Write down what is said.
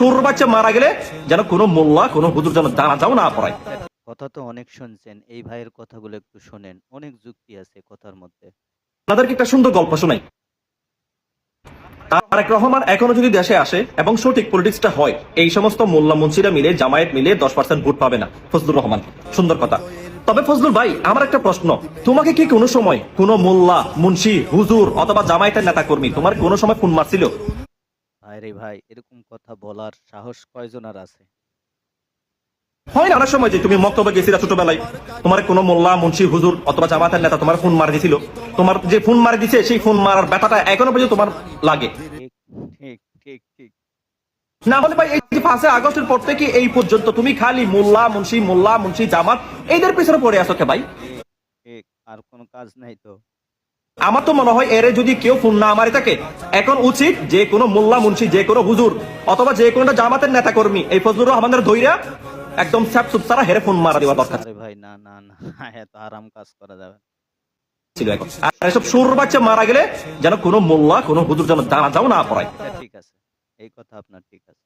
সুর বাচ্চা মারা গেলে যেন কোনো মোল্লা কোনো হুজুর যেন জানাজাও না পড়ায়। কথা তো অনেক শুনছেন, এই ভাইয়ের কথাগুলো একটু শোনেন, অনেক যুক্তি আছে কথার মধ্যে। আপনাদেরকে একটা সুন্দর গল্প শোনাই। তারেক রহমান এখনো যদি দেশে আসে এবং সঠিক পলিটিক্সটা হয়, এই সমস্ত মোল্লা মুন্সিরা মিলে জামায়াত মিলে 10% ভোট পাবে না ফজলুর রহমান। সুন্দর কথা। তবে ফজলুল ভাই, আমার একটা প্রশ্ন, তোমাকে কি কোনো সময় কোনো মোল্লা মুন্সি হুজুর অথবা জামায়াতের নেতা কর্মী তোমার কোনো সময় ফোন মারছিল? ভাই রে ভাই, এরকম কথা বলার সাহস কয়জনের আছে? হয় না অনেক সময় যে তুমি মক্তবে গেছিলা ছোটবেলায়, তোমার কোনো মোল্লা মুন্সি হুজুর অথবা জামায়াতের নেতা তোমার ফোন মারি দিছিল, তোমার যে ফোন মারি দিছে সেই ফোন মারার ব্যথাটা এখনো পর্যন্ত তোমার লাগে? ঠিক ঠিক ঠিক ঠিক। না হলে ভাই, এই যে 5 আগস্টের পর থেকে এই পর্যন্ত তুমি খালি মোল্লা মুন্সি জামাত এদের পিছনে পড়ে আছো কে ভাই? ঠিক ঠিক, আর কোনো কাজ নাই তো। আমার তো মনে হয় এরে যদি কেউ ফোন না মারি থাকে, এখন উচিত যে কোনো মোল্লা মুন্সি যে কোনো হুজুর অথবা যে কোনো জামাতের নেতা কর্মী এই ফজলুর রহমানের ধইরা একদম স্যাপ সুপসারা হেরে ফোন মারা দেওয়া দরকার আরে ভাই, না না না, এত আরাম কাজ করা যাবে না। ছিল। এখন আর এসব সুর বাচ্চা মারা গেলে যেন কোনো মোল্লা কোনো হুজুর যেন জানাজাও না পড়ায়। এটা ঠিক আছে, এই কথা আপনার ঠিক আছে।